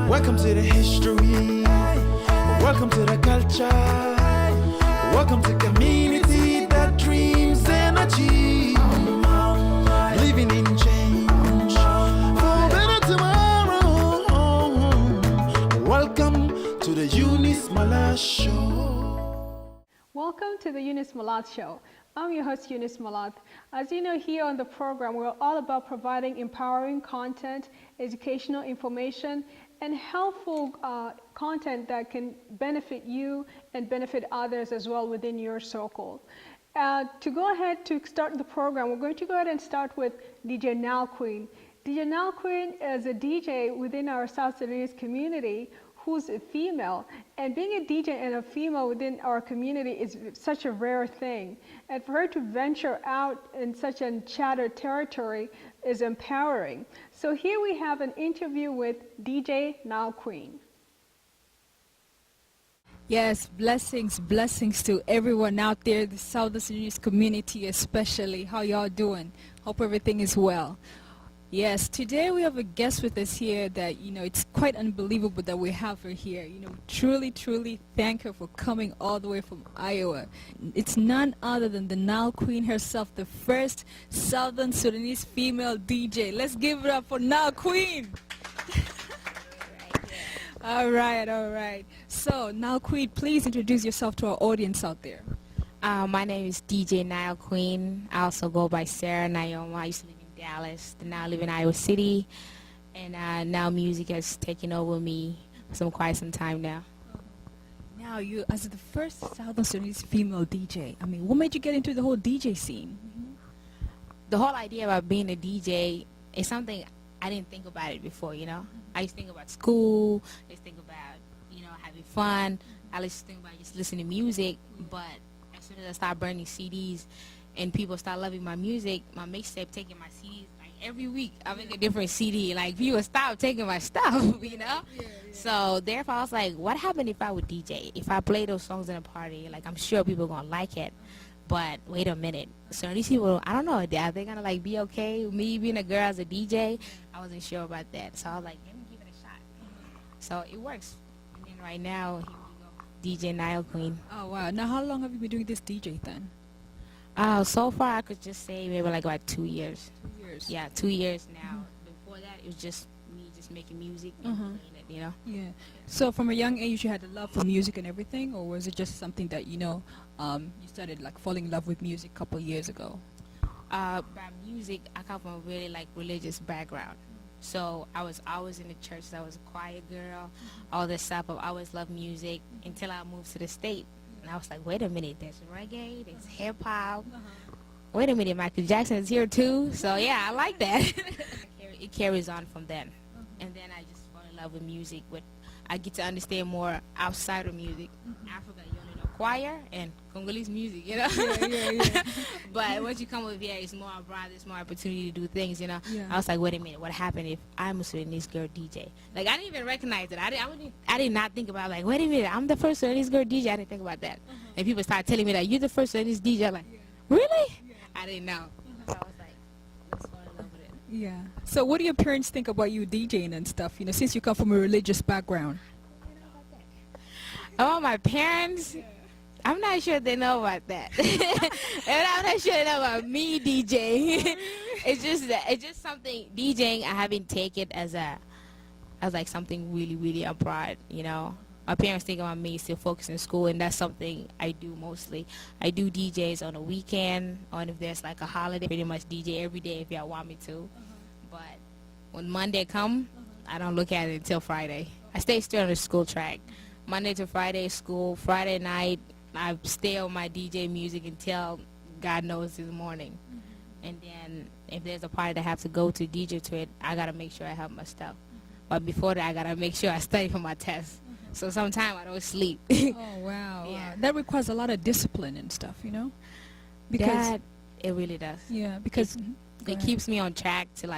Welcome to the history. Welcome to the culture. Welcome to community that dreams and achieve. Living in change for better tomorrow. Welcome to the Eunice Malath Show. Welcome to the Eunice Malath Show. I'm your host, Eunice Malath. As you know, here on the program, we're all about providing empowering content, educational information, and helpful content that can benefit you and benefit others as well within your circle. To go ahead to start the program, we're going to go ahead and start with DJ Nal Queen. DJ Nal Queen is a DJ within our South Sudanese community who's a female, and being a DJ and a female within our community is such a rare thing. And for her to venture out in such uncharted territory is empowering. So here we have an interview with DJ Nal Queen. Yes, blessings to everyone out there, the South Sudanese community especially. How y'all doing? Hope everything is well. Yes, today we have a guest with us here that, it's quite unbelievable that we have her here. Truly thank her for coming all the way from Iowa. It's none other than the Nal Queen herself, the first Southern Sudanese female DJ. Let's give it up for Nal Queen. All right. So, Nal Queen, please introduce yourself to our audience out there. My name is DJ Nal Queen. I also go by Sarah Naoma. I used to live in Dallas, now I live in Iowa City, and now music has taken over me for quite some time now. Now, you, as the first Southern Sudanese female DJ, what made you get into the whole DJ scene? The whole idea about being a DJ is something I didn't think about it before, I used to think about school, I used to think about, having fun, I used to think about just listening to music, but as soon as I started burning CDs, and people start loving my music, my mixtape taking my CDs, like every week I make a different CD. Like people stop taking my stuff, Yeah. So therefore I was like, what happened if I would DJ? If I play those songs in a party, like I'm sure people are gonna like it. But wait a minute. So these people, I don't know, are they gonna like be okay with me being a girl as a DJ? I wasn't sure about that. So I was like, let me give it a shot. So it works. And then right now, here we go. DJ Nile Queen. Oh wow. Now how long have you been doing this DJ then? So far I could just say maybe like about 2 years. 2 years. Yeah, 2 years now. Before that, it was just me just making music and playing it, Yeah. So from a young age, you had a love for music and everything, or was it just something that you started like falling in love with music a couple of years ago? By music, I come from a really like religious background. So I was always in the church. I was a choir girl, all this stuff. I always loved music until I moved to the state. And I was like, wait a minute, there's reggae, there's hip-hop. Wait a minute, Michael Jackson is here too. So yeah, I like that. It carries on from then. And then I just fall in love with music. I get to understand more outside of music. Africa, you only know choir and Congolese music, Yeah. But once you come over here, it's more broad, there's more opportunity to do things, I was like, wait a minute, what happened if I'm a Sudanese girl DJ? Like, I didn't even recognize it. I did not think about, like, wait a minute, I'm the first Sudanese girl DJ. I didn't think about that. And people started telling me that you're the first Sudanese DJ. I'm like, really? I didn't know. So I was like, let's fall in love with it. Yeah. So what do your parents think about you DJing and stuff, since you come from a religious background? Oh, my parents? I'm not sure they know about that. And I'm not sure they know about me DJing. It's just something, DJing, I haven't taken it as like something really abroad, My parents think about me still focusing in school, and that's something I do mostly. I do DJs on a weekend, or if there's like a holiday, pretty much DJ every day if y'all want me to. But when Monday come, I don't look at it until Friday. I stay still on the school track. Monday to Friday school, Friday night, I stay on my DJ music until God knows in the morning. And then if there's a party that I have to go to DJ to it, I got to make sure I have my stuff. But before that, I got to make sure I study for my test. So sometimes I don't sleep. Oh, wow. Yeah. That requires a lot of discipline and stuff, Because it really does. Yeah, because it keeps me on track to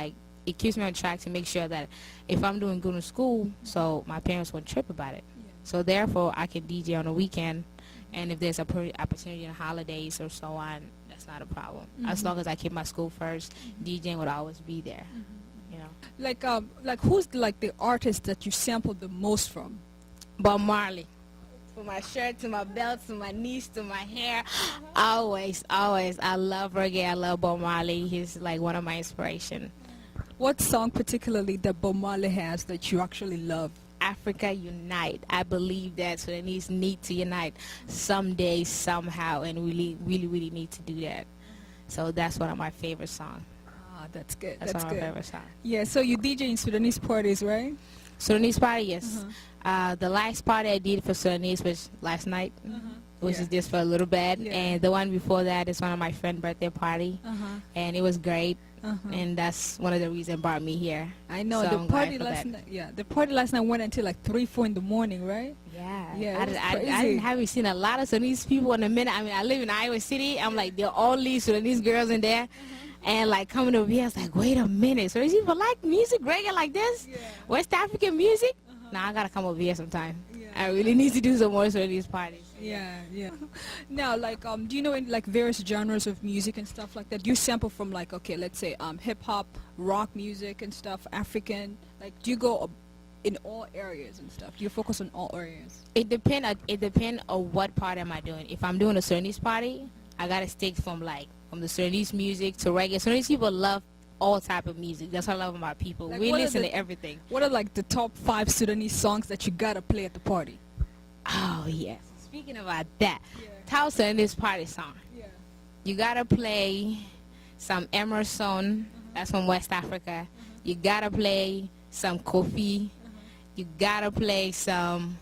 make sure that if I'm doing good in school, so my parents won't trip about it. Yeah. So therefore, I can DJ on the weekend, and if there's a opportunity on holidays or so on, that's not a problem. As long as I keep my school first, DJing would always be there. Like who's like the artist that you sampled the most from? Bob Marley. From my shirt to my belt to my knees to my hair. Always, always. I love reggae. I love Bob Marley. He's like one of my inspiration. What song particularly that Bob Marley has that you actually love? Africa Unite. I believe that Sudanese need to unite someday, somehow, and really, really, really need to do that. So that's one of my favorite songs. Ah, that's good. That's That's one of good. my favorite songs. Yeah, so you DJ in Sudanese parties, right? Sudanese party, yes. The last party I did for Sudanese was last night, which Yeah. is just for a little bit. Yeah. And the one before that is one of my friend's birthday party, and it was great. And that's one of the reasons brought me here. I know So the I'm party glad for last that. night. Yeah, the party last night went until like 3, 4 in the morning, right? Yeah, Yeah, it was I crazy. haven't seen a lot of Sudanese people in a minute. I mean, I live in Iowa City. I'm like the only Sudanese girls in there. And like coming over here, I was like, wait a minute. So these people like music, reggae like this? Yeah. West African music? Nah, I gotta come over here sometime. Yeah. I really need to do some more Sudanese parties. Yeah, yeah. Now, like, do you know in like various genres of music and stuff like that? Do you sample from like, okay, let's say hip hop, rock music and stuff, African? Like, do you go in all areas and stuff? Do you focus on all areas? It depend on what party am I doing. If I'm doing a Sudanese party, I gotta stick from the Sudanese music to reggae. Sudanese people love all type of music. That's what I love about people. Like, We what are listen the- to everything. What are like the top 5 Sudanese songs that you gotta play at the party? Oh yes. Speaking about that, top Sudanese party song. Yeah. You gotta play some Emerson. That's from West Africa. You gotta play some Kofi. You gotta play some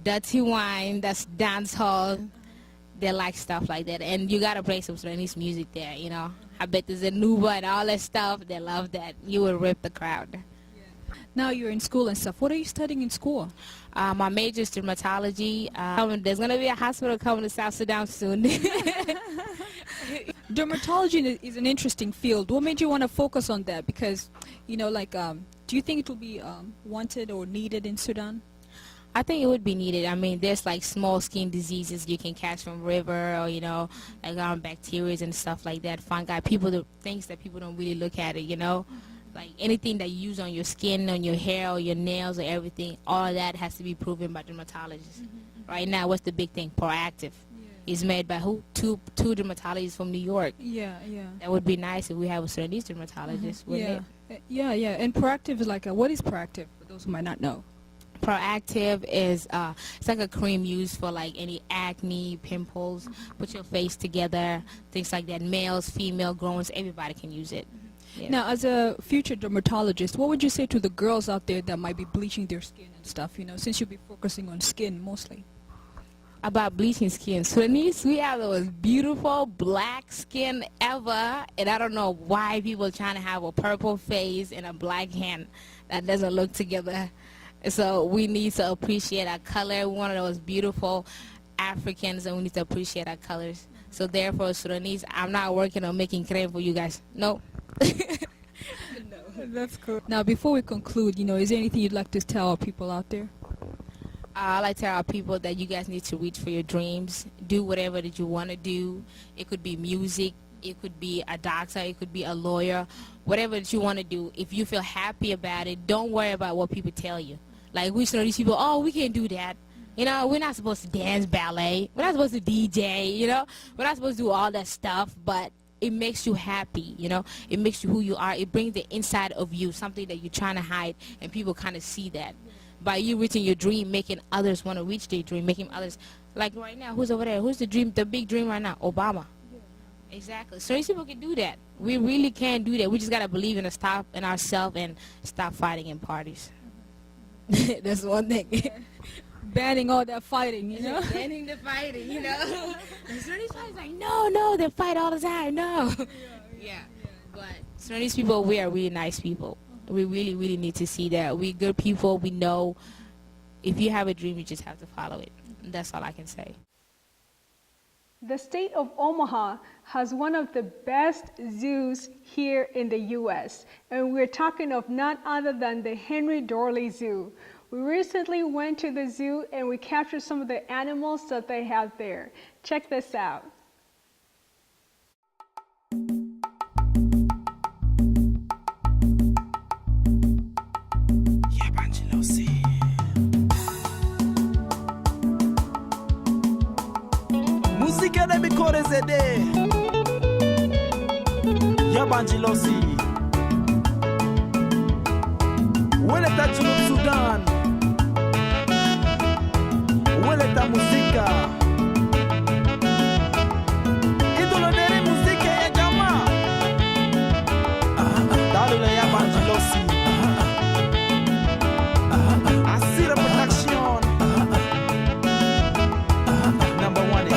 Dirty Wine. That's dance hall. They like stuff like that, and you gotta play some Sudanese music there. You know, I bet there's a Nuba and all that stuff. They love that. You will rip the crowd. Now you're in school and stuff. What are you studying in school? My major is dermatology. There's gonna be a hospital coming to South Sudan soon. Dermatology is an interesting field. What made you want to focus on that? Because, you know, like, do you think it will be wanted or needed in Sudan? I think it would be needed. I mean, there's like small skin diseases you can catch from river, or like bacteria and stuff like that, fungi. Things that people don't really look at it. Like anything that you use on your skin, on your hair, or your nails, or everything. All of that has to be proven by dermatologists. Right now, what's the big thing? Proactive. Is made by who? Two dermatologists from New York. Yeah, yeah. That would be nice if we have a Sudanese dermatologist, wouldn't it? Yeah, yeah. And proactive is like, what is proactive for those who might not know? Proactive is it's like a cream used for like any acne, pimples, put your face together, things like that. Males, female, growns, everybody can use it. Yeah. Now, as a future dermatologist, what would you say to the girls out there that might be bleaching their skin and stuff, since you'll be focusing on skin mostly? About bleaching skin, Sudanese, we have the most beautiful black skin ever, and I don't know why people are trying to have a purple face and a black hand that doesn't look together. So we need to appreciate our color. We're one of those beautiful Africans, and we need to appreciate our colors. So therefore, Sudanese, I'm not working on making cream for you guys. No. That's cool. Now, before we conclude, is there anything you'd like to tell our people out there? I like to tell our people that you guys need to reach for your dreams. Do whatever that you want to do. It could be music. It could be a doctor. It could be a lawyer. Whatever that you want to do. If you feel happy about it, don't worry about what people tell you. Like we know these people, oh, we can't do that. We're not supposed to dance ballet. We're not supposed to DJ, We're not supposed to do all that stuff, but it makes you happy, It makes you who you are. It brings the inside of you, something that you're trying to hide, and people kind of see that. By you reaching your dream, making others want to reach their dream, making others, like right now, who's over there? Who's the big dream right now? Obama. Exactly. So these people can do that. We really can do that. We just got to believe in ourselves and stop fighting in parties. That's one thing. Banning all that fighting, Banning the fighting, So these fighters like, no, they fight all the time, no. Yeah. But so these people, we are really nice people. We really, really need to see that. We're good people. We know if you have a dream, you just have to follow it. That's all I can say. The state of Omaha has one of the best zoos here in the U.S., and we're talking of none other than the Henry Dorley Zoo. We recently went to the zoo and we captured some of the animals that they have there. Check this out. Banjilosi. Weleta Junub Sudan. Weleta muzika. Idolo dere muzika ya jamaa. Dalule ya Banjilosi. Asira Production. Number one.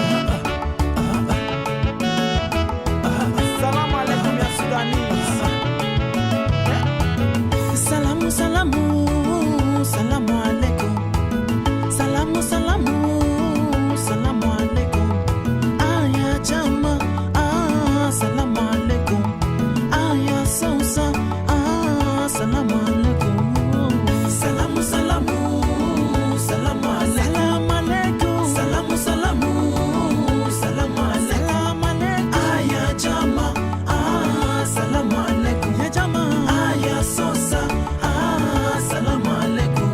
Salamu alaikum ya Sudanese. Salamu salamu, salamu alaikum. Salamu salamu, salamu alaikum. Aya jama, salamu alaikum. Aya sausa, salamu alaikum. Salamu salamu, salamu alaikum. Salamu salamu, salamu alaikum. Aya jama, salamu alaikum. Ya jama, aya sausa, salamu alaikum.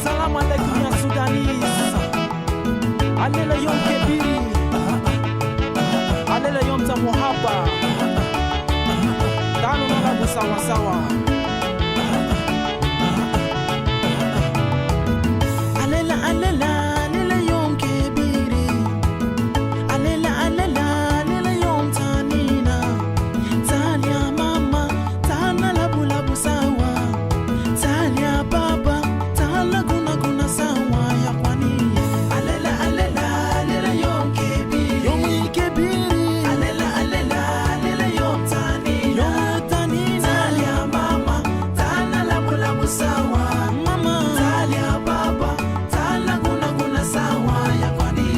Salamu alaikum ya Sudanese. Alela yom kebiri. Alela yom tamuhaba. Tano nalabu sawa sawa. Alela alela alela yom kebiri. Alela alela alela yom tanina. Talia mama tana labu labu sawa. Talia baba tala guna guna sawa ya kwani. Alela alela alela yom kebiri. Yom kebiri. Alela alela alela yom tanina. Yom tanina. Talia mama tana labu labu sawa. Mama talia baba tala guna guna sawa ya kwani.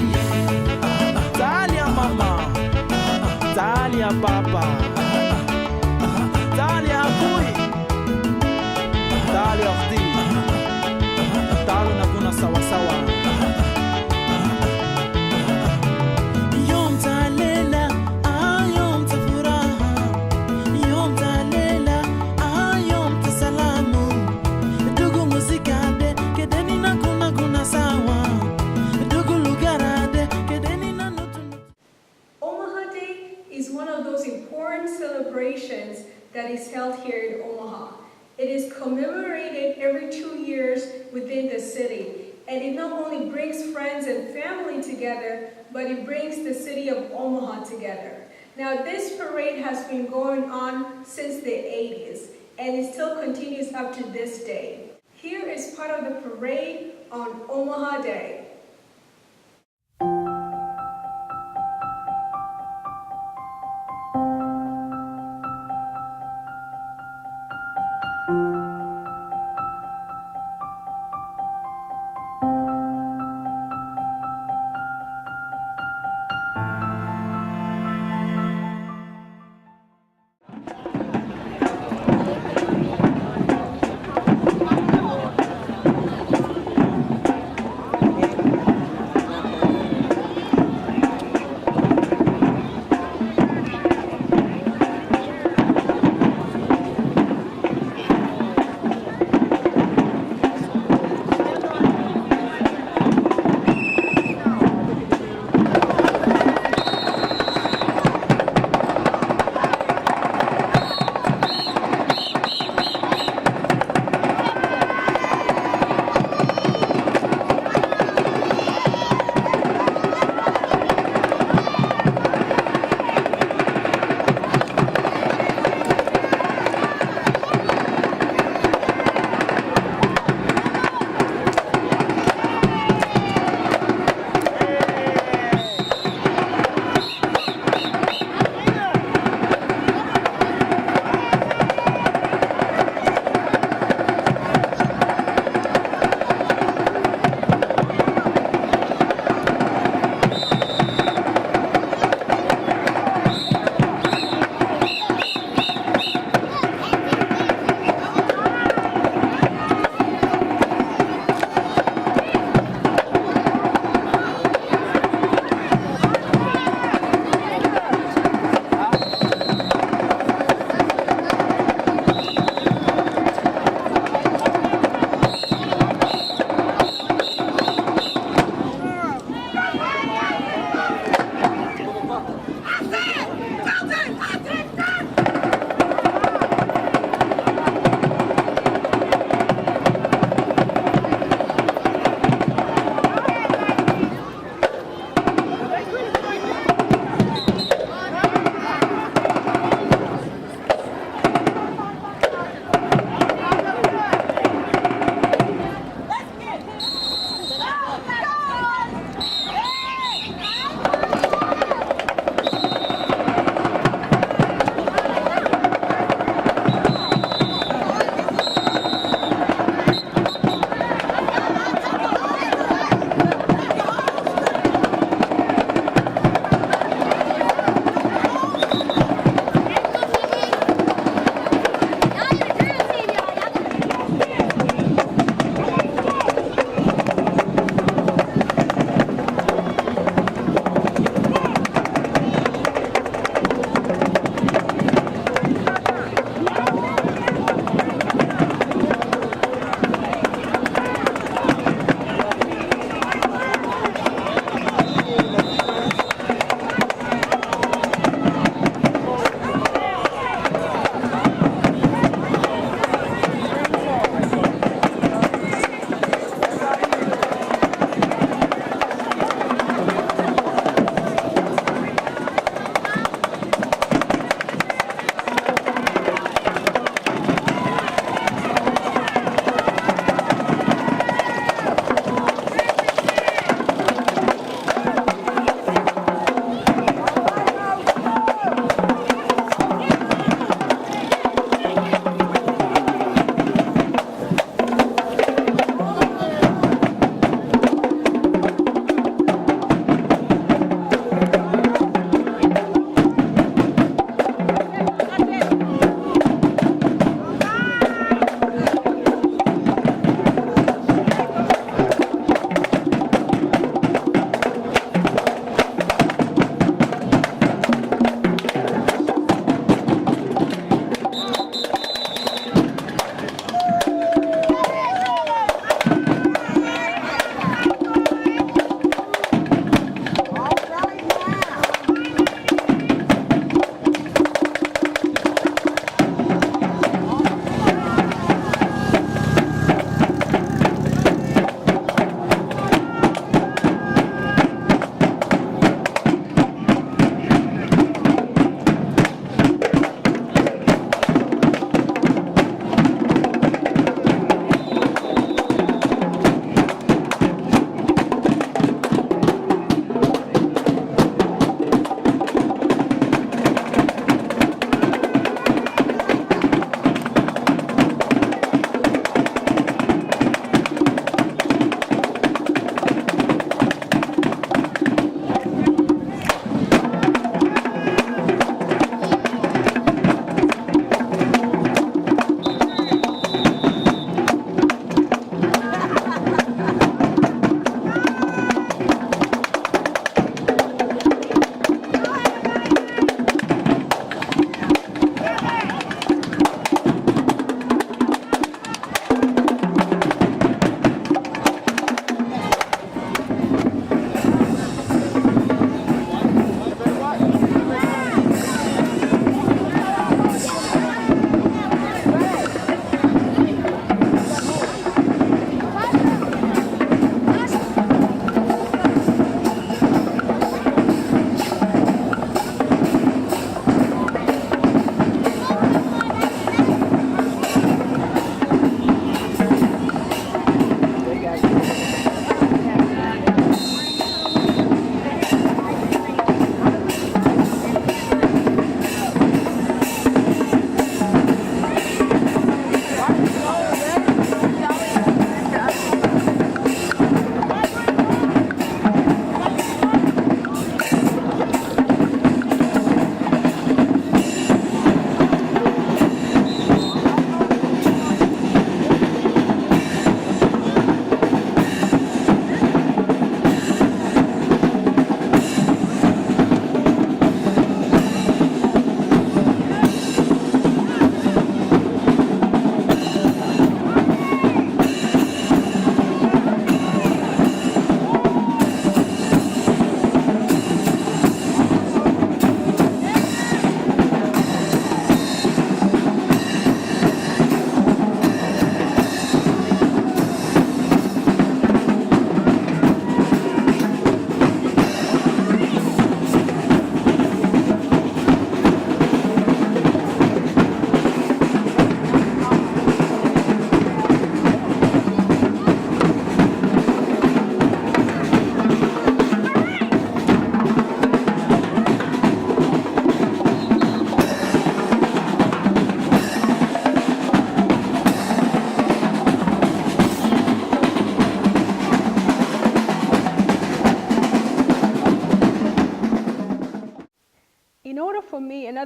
Talia mama. Talia papa. Talia akui. Talia ofti. Talu na kuna sawa sawa. Yom talela, yom tafuraha. Yom talela, yom tasalamu. Dugu muzikade, kedeni na kuna guna sawa. Dugu lugarade, kedeni na nutu. Omaha Day is one of those important celebrations that is held here in Omaha. It is commemorated every 2 years within the city, and it not only brings friends and family together, but it brings the city of Omaha together. Now, this parade has been going on since the 80s, and it still continues up to this day. Here is part of the parade on Omaha Day.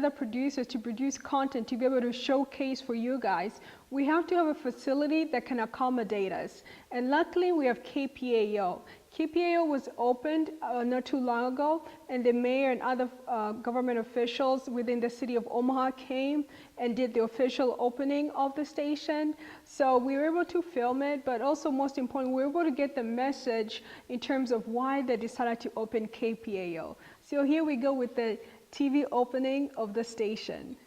other producers to produce content to be able to showcase for you guys, we have to have a facility that can accommodate us. And luckily we have KPAO. KPAO was opened not too long ago, and the mayor and other government officials within the city of Omaha came and did the official opening of the station. So we were able to film it, but also most important, we were able to get the message in terms of why they decided to open KPAO. So here we go with the TV opening of the station.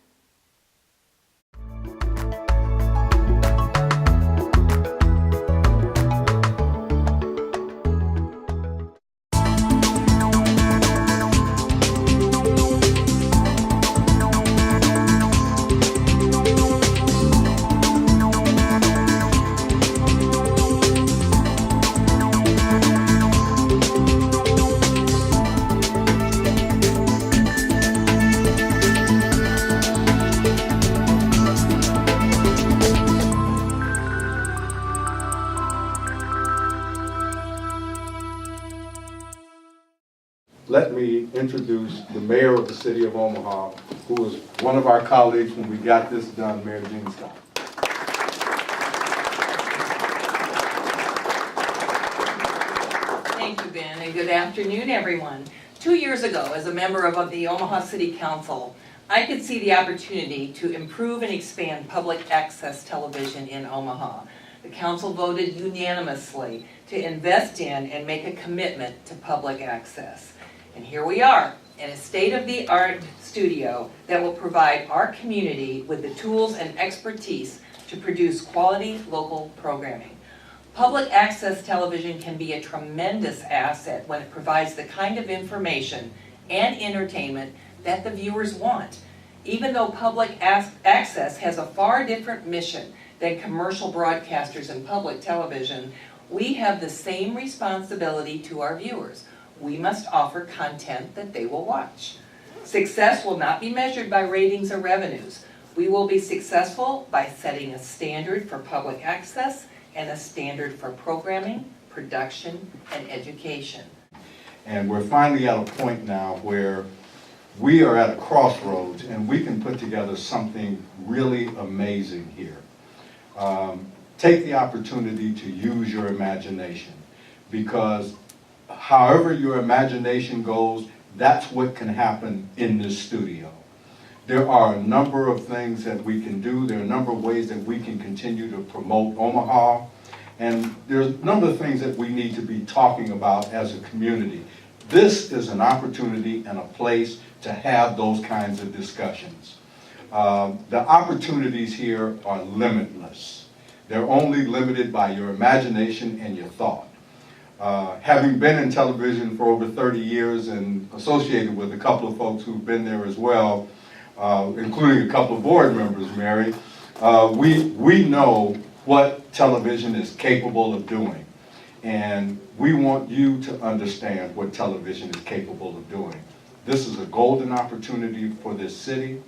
Let me introduce the mayor of the city of Omaha, who was one of our colleagues when we got this done, Mayor Jean Scott. Thank you, Ben, and good afternoon, everyone. 2 years ago, as a member of the Omaha City Council, I could see the opportunity to improve and expand public access television in Omaha. The council voted unanimously to invest in and make a commitment to public access. And here we are, in a state-of-the-art studio that will provide our community with the tools and expertise to produce quality local programming. Public access television can be a tremendous asset when it provides the kind of information and entertainment that the viewers want. Even though public access has a far different mission than commercial broadcasters and public television, we have the same responsibility to our viewers. We must offer content that they will watch. Success will not be measured by ratings or revenues. We will be successful by setting a standard for public access and a standard for programming, production, and education. And we're finally at a point now where we are at a crossroads and we can put together something really amazing here. Take the opportunity to use your imagination, because however your imagination goes, that's what can happen in this studio. There are a number of things that we can do. There are a number of ways that we can continue to promote Omaha. And there's a number of things that we need to be talking about as a community. This is an opportunity and a place to have those kinds of discussions. The opportunities here are limitless. They're only limited by your imagination and your thought. Having been in television for over 30 years and associated with a couple of folks who've been there as well, including a couple of board members, Mary, we know what television is capable of doing. And we want you to understand what television is capable of doing. This is a golden opportunity for this city.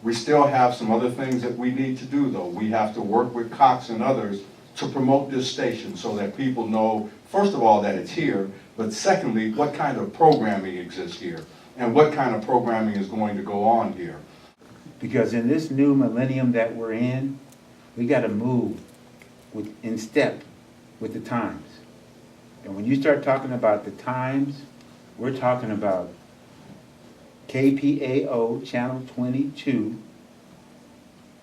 We still have some other things that we need to do, though. We have to work with Cox and others to promote this station so that people know, first of all, that it's here, but secondly, what kind of programming exists here and what kind of programming is going to go on here. Because in this new millennium that we're in, we got to move in step with the times. And when you start talking about the times, we're talking about KPAO Channel 22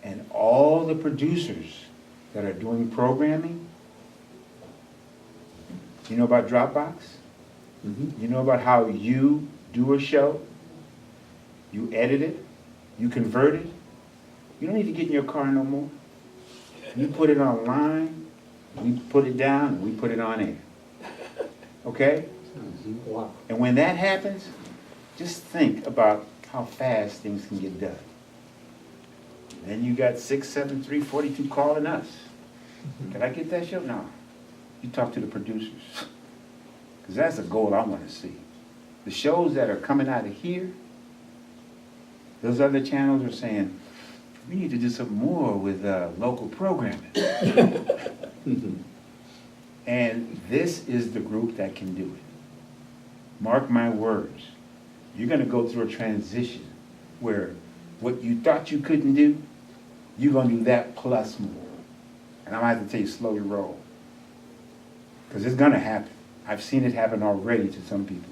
and all the producers that are doing programming. You know about Dropbox? You know about how you do a show? You edit it, you convert it. You don't need to get in your car no more. You put it online, we put it down, and we put it on air. Okay? Wow. And when that happens, just think about how fast things can get done. Then you got 673-42 calling us. Can I get that show? No. You talk to the producers. Because that's a goal I want to see. The shows that are coming out of here, those other channels are saying, we need to do some more with local programming. And this is the group that can do it. Mark my words. You're going to go through a transition where what you thought you couldn't do, you're gonna do that plus more. And I'm gonna have to tell you, slowly roll. Because it's gonna happen. I've seen it happen already to some people.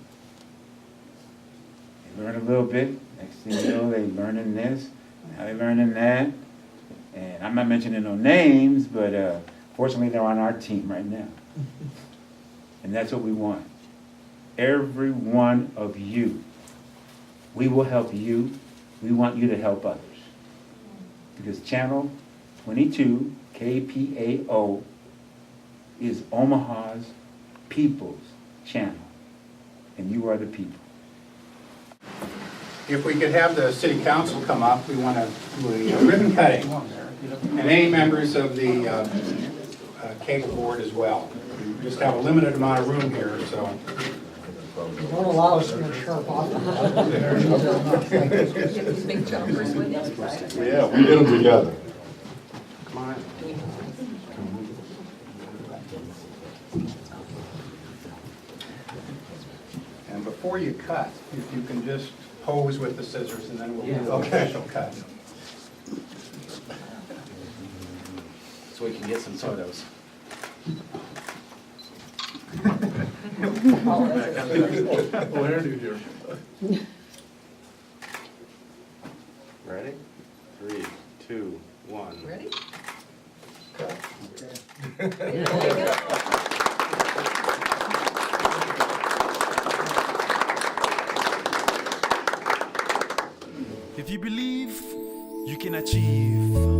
They learn a little bit, next thing you know, they learning this, now they learning that. And I'm not mentioning no names, but fortunately they're on our team right now. And that's what we want. Every one of you. We will help you. We want you to help others. Because Channel 22, KPAO, is Omaha's people's channel. And you are the people. If we could have the city council come up, we want to do a ribbon cutting. And any members of the cable board as well. We just have a limited amount of room here, so. Don't allow us to get sharp off. Big jumpers with us. Yeah, we did them together. Come on. And before you cut, if you can just pose with the scissors and then we'll do the official cut. So we can get some photos. Ready? 3, 2, 1. Ready? If you believe, you can achieve.